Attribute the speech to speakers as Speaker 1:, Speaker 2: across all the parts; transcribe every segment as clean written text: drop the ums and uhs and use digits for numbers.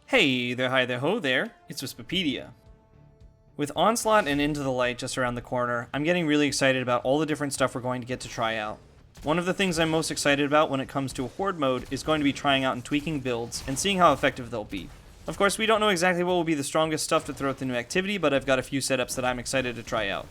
Speaker 1: Hey there, hi there, ho there, it's Wispedia. With Onslaught and Into the Light just around the corner, I'm getting really excited about all the different stuff we're going to get to try out. One of the things I'm most excited about when it comes to a Horde mode is going to be trying out and tweaking builds and seeing how effective they'll be. Of course, we don't know exactly what will be the strongest stuff to throw at the new activity, but I've got a few setups that I'm excited to try out.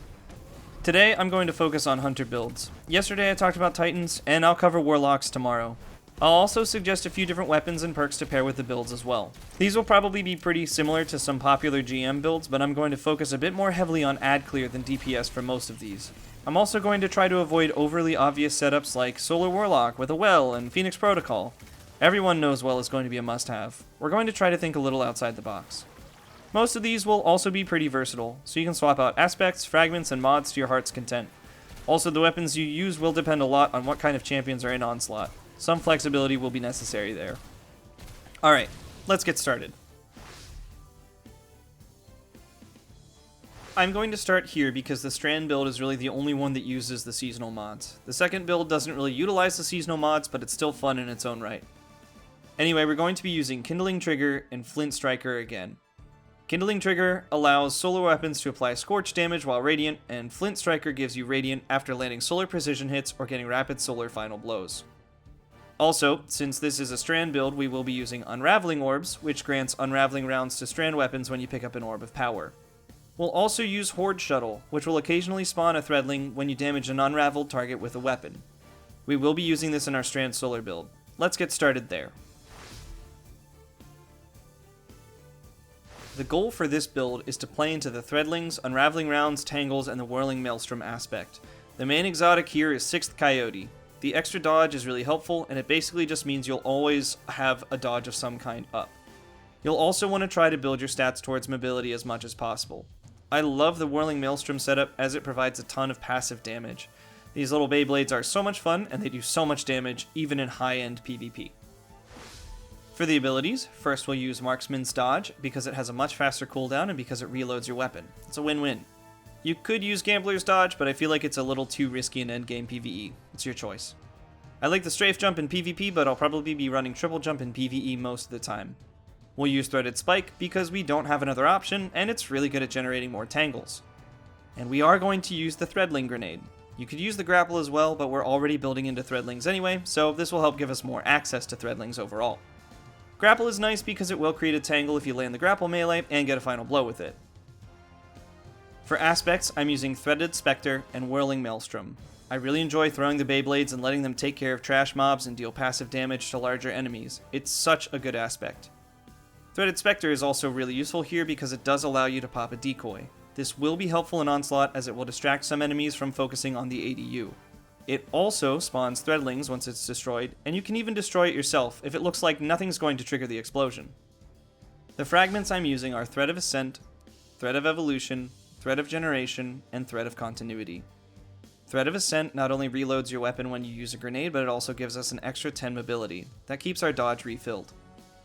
Speaker 1: Today, I'm going to focus on Hunter builds. Yesterday I talked about Titans, and I'll cover Warlocks tomorrow. I'll also suggest a few different weapons and perks to pair with the builds as well. These will probably be pretty similar to some popular GM builds, but I'm going to focus a bit more heavily on ad clear than DPS for most of these. I'm also going to try to avoid overly obvious setups like Solar Warlock with a Well and Phoenix Protocol. Everyone knows Well is going to be a must-have. We're going to try to think a little outside the box. Most of these will also be pretty versatile, so you can swap out aspects, fragments, and mods to your heart's content. Also, the weapons you use will depend a lot on what kind of champions are in Onslaught. Some flexibility will be necessary there. Alright, let's get started. I'm going to start here because the Strand Build is really the only one that uses the seasonal mods. The second build doesn't really utilize the seasonal mods, but it's still fun in its own right. Anyway, we're going to be using Kindling Trigger and Flint Striker again. Kindling Trigger allows solar weapons to apply scorch damage while radiant, and Flint Striker gives you radiant after landing solar precision hits or getting rapid solar final blows. Also, since this is a Strand build, we will be using Unraveling Orbs, which grants Unraveling rounds to Strand weapons when you pick up an Orb of Power. We'll also use Horde Shuttle, which will occasionally spawn a Threadling when you damage an unraveled target with a weapon. We will be using this in our Strand Solar build. Let's get started there. The goal for this build is to play into the Threadlings, Unraveling Rounds, Tangles, and the Whirling Maelstrom aspect. The main exotic here is 6th Coyote. The extra dodge is really helpful, and it basically just means you'll always have a dodge of some kind up. You'll also want to try to build your stats towards mobility as much as possible. I love the Whirling Maelstrom setup as it provides a ton of passive damage. These little Beyblades are so much fun, and they do so much damage, even in high-end PvP. For the abilities, first we'll use Marksman's Dodge, because it has a much faster cooldown and because it reloads your weapon. It's a win-win. You could use Gambler's Dodge, but I feel like it's a little too risky in endgame PvE. It's your choice. I like the Strafe Jump in PvP, but I'll probably be running Triple Jump in PvE most of the time. We'll use Threaded Spike because we don't have another option, and it's really good at generating more tangles. And we are going to use the Threadling Grenade. You could use the Grapple as well, but we're already building into Threadlings anyway, so this will help give us more access to Threadlings overall. Grapple is nice because it will create a tangle if you land the Grapple melee and get a final blow with it. For aspects, I'm using Threaded Spectre and Whirling Maelstrom. I really enjoy throwing the Beyblades and letting them take care of trash mobs and deal passive damage to larger enemies. It's such a good aspect. Threaded Spectre is also really useful here because it does allow you to pop a decoy. This will be helpful in Onslaught as it will distract some enemies from focusing on the ADU. It also spawns Threadlings once it's destroyed, and you can even destroy it yourself if it looks like nothing's going to trigger the explosion. The fragments I'm using are Thread of Ascent, Thread of Evolution, Thread of Generation, and Thread of Continuity. Thread of Ascent not only reloads your weapon when you use a grenade, but it also gives us an extra 10 mobility. That keeps our dodge refilled.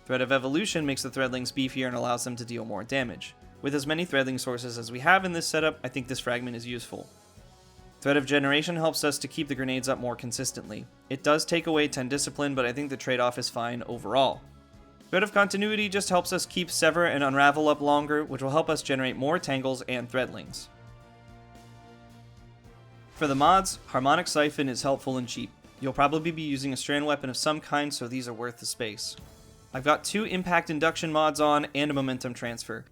Speaker 1: Thread of Evolution makes the Threadlings beefier and allows them to deal more damage. With as many Threadling sources as we have in this setup, I think this fragment is useful. Thread of Generation helps us to keep the grenades up more consistently. It does take away 10 discipline, but I think the trade-off is fine overall. Thread of Continuity just helps us keep Sever and Unravel up longer, which will help us generate more Tangles and Threadlings. For the mods, Harmonic Siphon is helpful and cheap. You'll probably be using a Strand weapon of some kind, so these are worth the space. I've got 2 Impact Induction mods on and a Momentum Transfer.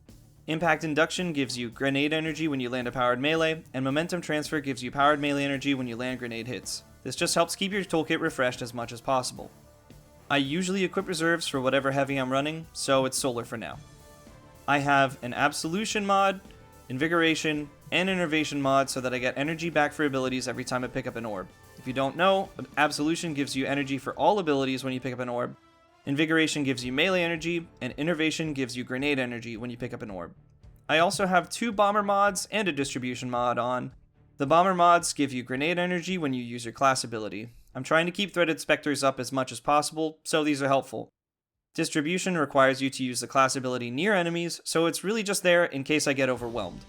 Speaker 1: Impact Induction gives you Grenade Energy when you land a powered melee, and Momentum Transfer gives you powered melee energy when you land grenade hits. This just helps keep your toolkit refreshed as much as possible. I usually equip reserves for whatever heavy I'm running, so it's solar for now. I have an Absolution mod, Invigoration, and Innervation mod so that I get energy back for abilities every time I pick up an orb. If you don't know, Absolution gives you energy for all abilities when you pick up an orb, Invigoration gives you melee energy, and Innervation gives you grenade energy when you pick up an orb. I also have 2 Bomber mods and a Distribution mod on. The Bomber mods give you grenade energy when you use your class ability. I'm trying to keep Threaded Spectres up as much as possible, so these are helpful. Distribution requires you to use the class ability near enemies, so it's really just there in case I get overwhelmed.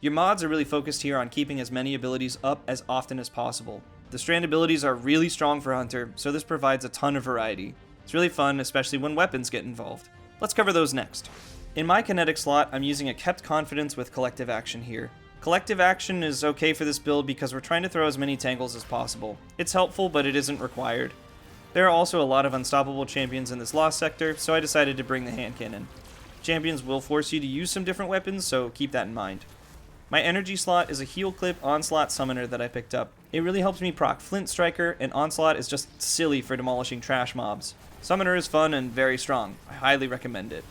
Speaker 1: Your mods are really focused here on keeping as many abilities up as often as possible. The Strand abilities are really strong for Hunter, so this provides a ton of variety. It's really fun, especially when weapons get involved. Let's cover those next. In my kinetic slot, I'm using a kept confidence with collective action here. Collective action is okay for this build because we're trying to throw as many tangles as possible. It's helpful, but it isn't required. There are also a lot of unstoppable champions in this lost sector, so I decided to bring the hand cannon. Champions will force you to use some different weapons, so keep that in mind. My energy slot is a heal clip Onslaught summoner that I picked up. It really helps me proc Flint Striker, and Onslaught is just silly for demolishing trash mobs. Summoner is fun and very strong. I highly recommend it.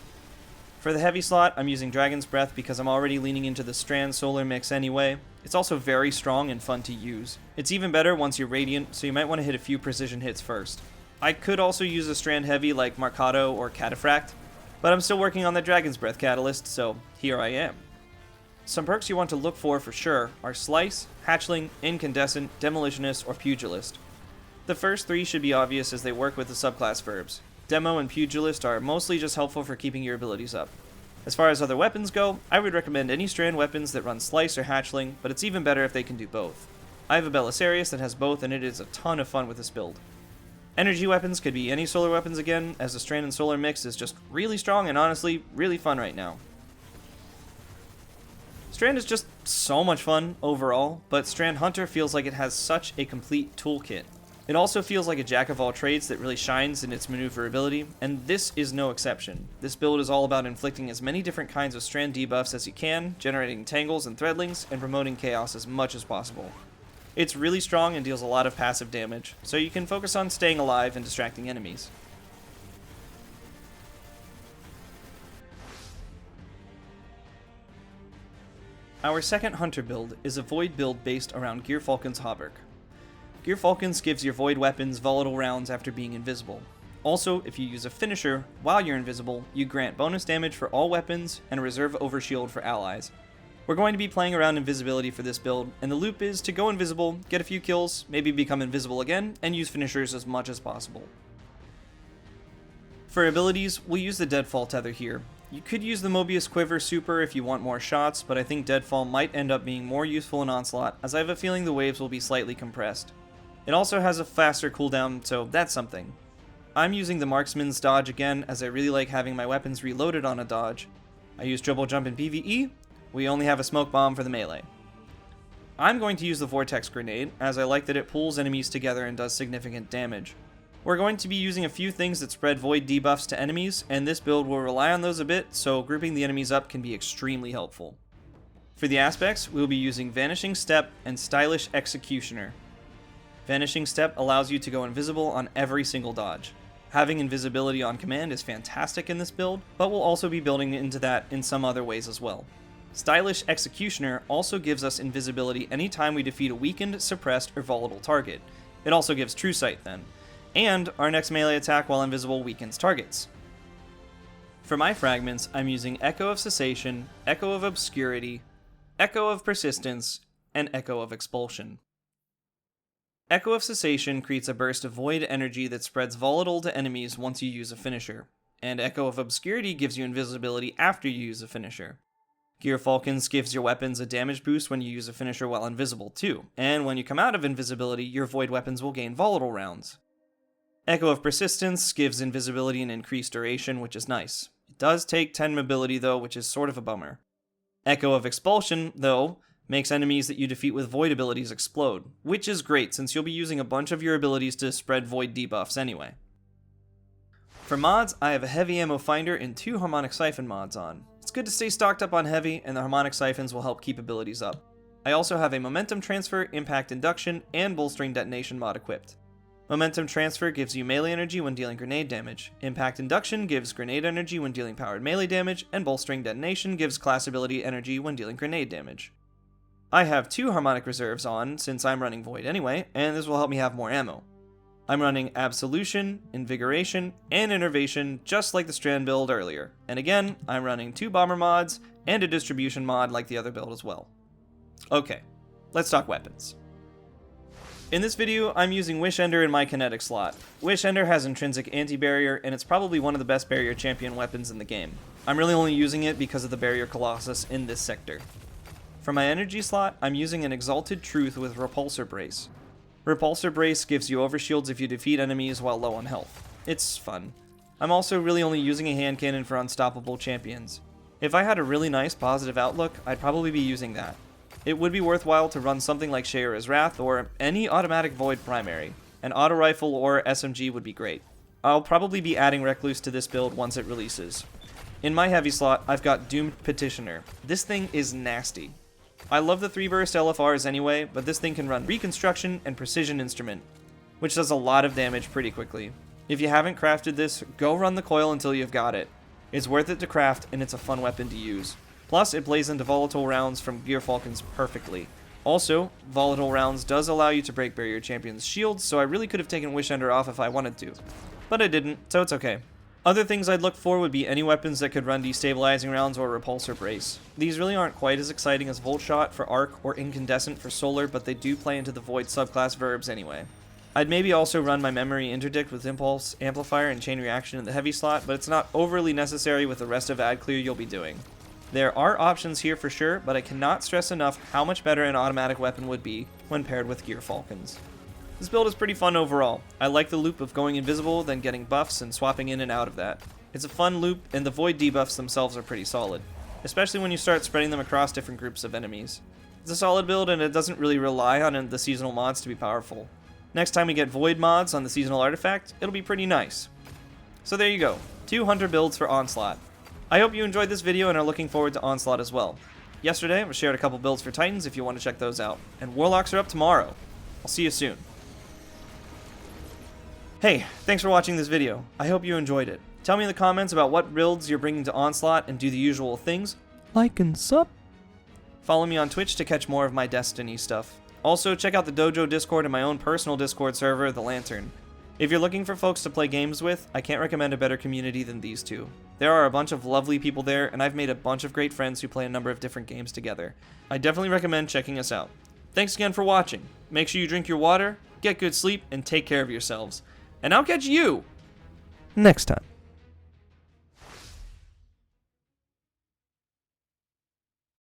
Speaker 1: For the heavy slot, I'm using Dragon's Breath because I'm already leaning into the Strand Solar mix anyway. It's also very strong and fun to use. It's even better once you're Radiant, so you might want to hit a few precision hits first. I could also use a Strand Heavy like Marcato or Cataphract, but I'm still working on the Dragon's Breath catalyst, so here I am. Some perks you want to look for sure are Slice, Hatchling, Incandescent, Demolitionist, or Pugilist. The first three should be obvious as they work with the subclass verbs. Demo and Pugilist are mostly just helpful for keeping your abilities up. As far as other weapons go, I would recommend any Strand weapons that run Slice or Hatchling, but it's even better if they can do both. I have a Belisarius that has both, and it is a ton of fun with this build. Energy weapons could be any solar weapons again, as the Strand and Solar mix is just really strong and honestly really fun right now. Strand is just so much fun overall, but Strand Hunter feels like it has such a complete toolkit. It also feels like a jack of all trades that really shines in its maneuverability, and this is no exception. This build is all about inflicting as many different kinds of Strand debuffs as you can, generating tangles and threadlings, and promoting chaos as much as possible. It's really strong and deals a lot of passive damage, so you can focus on staying alive and distracting enemies. Our second Hunter build is a Void build based around Gearfalcon's Hauberk. Gearfalcon's gives your Void weapons volatile rounds after being invisible. Also, if you use a finisher while you're invisible, you grant bonus damage for all weapons and a reserve overshield for allies. We're going to be playing around invisibility for this build, and the loop is to go invisible, get a few kills, maybe become invisible again, and use finishers as much as possible. For abilities, we'll use the Deadfall tether here. You could use the Mobius Quiver super if you want more shots, but I think Deadfall might end up being more useful in Onslaught, as I have a feeling the waves will be slightly compressed. It also has a faster cooldown, so that's something. I'm using the Marksman's dodge again, as I really like having my weapons reloaded on a dodge. I use triple jump in PvE, we only have a smoke bomb for the melee. I'm going to use the Vortex Grenade, as I like that it pulls enemies together and does significant damage. We're going to be using a few things that spread Void debuffs to enemies, and this build will rely on those a bit, so grouping the enemies up can be extremely helpful. For the aspects, we'll be using Vanishing Step and Stylish Executioner. Vanishing Step allows you to go invisible on every single dodge. Having invisibility on command is fantastic in this build, but we'll also be building into that in some other ways as well. Stylish Executioner also gives us invisibility anytime we defeat a weakened, suppressed, or volatile target. It also gives True Sight then. And our next melee attack while invisible weakens targets. For my fragments, I'm using Echo of Cessation, Echo of Obscurity, Echo of Persistence, and Echo of Expulsion. Echo of Cessation creates a burst of void energy that spreads volatile to enemies once you use a finisher, and Echo of Obscurity gives you invisibility after you use a finisher. Gearfalcon's gives your weapons a damage boost when you use a finisher while invisible too, and when you come out of invisibility, your void weapons will gain volatile rounds. Echo of Persistence gives invisibility and increased duration, which is nice. It does take 10 mobility though, which is sort of a bummer. Echo of Expulsion, though, makes enemies that you defeat with Void abilities explode, which is great since you'll be using a bunch of your abilities to spread Void debuffs anyway. For mods, I have a Heavy Ammo Finder and 2 Harmonic Siphon mods on. It's good to stay stocked up on Heavy, and the Harmonic Siphons will help keep abilities up. I also have a Momentum Transfer, Impact Induction, and Bolstering Detonation mod equipped. Momentum Transfer gives you melee energy when dealing grenade damage. Impact Induction gives grenade energy when dealing powered melee damage, and Bolstering Detonation gives class ability energy when dealing grenade damage. I have 2 Harmonic Reserves on, since I'm running Void anyway, and this will help me have more ammo. I'm running Absolution, Invigoration, and Innervation just like the Strand build earlier, and again, I'm running 2 Bomber mods and a Distribution mod like the other build as well. Okay, let's talk weapons. In this video, I'm using Wish Ender in my kinetic slot. Wish Ender has intrinsic anti-barrier, and it's probably one of the best barrier champion weapons in the game. I'm really only using it because of the barrier Colossus in this sector. For my energy slot, I'm using an Exalted Truth with Repulsor Brace. Repulsor Brace gives you overshields if you defeat enemies while low on health. It's fun. I'm also really only using a hand cannon for unstoppable champions. If I had a really nice positive outlook, I'd probably be using that. It would be worthwhile to run something like Shayura's Wrath or any automatic Void primary. An auto rifle or SMG would be great. I'll probably be adding Recluse to this build once it releases. In my heavy slot, I've got Doomed Petitioner. This thing is nasty. I love the 3-burst LFRs anyway, but this thing can run Reconstruction and Precision Instrument, which does a lot of damage pretty quickly. If you haven't crafted this, go run the coil until you've got it. It's worth it to craft, and it's a fun weapon to use. Plus, it plays into volatile rounds from Gear Falcons perfectly. Also, volatile rounds does allow you to break barrier champions' shields, so I really could have taken Wishender off if I wanted to. But I didn't, so it's okay. Other things I'd look for would be any weapons that could run destabilizing rounds or repulsor brace. These really aren't quite as exciting as Volt Shot for Arc or Incandescent for Solar, but they do play into the Void subclass verbs anyway. I'd maybe also run my Memory Interdict with Impulse, Amplifier, and Chain Reaction in the heavy slot, but it's not overly necessary with the rest of Ad Clear you'll be doing. There are options here for sure, but I cannot stress enough how much better an automatic weapon would be when paired with Gear Falcons. This build is pretty fun overall. I like the loop of going invisible, then getting buffs and swapping in and out of that. It's a fun loop, and the Void debuffs themselves are pretty solid, especially when you start spreading them across different groups of enemies. It's a solid build, and it doesn't really rely on the seasonal mods to be powerful. Next time we get Void mods on the seasonal artifact, it'll be pretty nice. So there you go, 2 Hunter builds for Onslaught. I hope you enjoyed this video and are looking forward to Onslaught as well. Yesterday, I shared a couple builds for Titans if you want to check those out, and Warlocks are up tomorrow. I'll see you soon. Hey, thanks for watching this video. I hope you enjoyed it. Tell me in the comments about what builds you're bringing to Onslaught and do the usual things. Like and sub. Follow me on Twitch to catch more of my Destiny stuff. Also, check out the Dojo Discord and my own personal Discord server, The Lantern. If you're looking for folks to play games with, I can't recommend a better community than these two. There are a bunch of lovely people there, and I've made a bunch of great friends who play a number of different games together. I definitely recommend checking us out. Thanks again for watching. Make sure you drink your water, get good sleep, and take care of yourselves. And I'll catch you next time.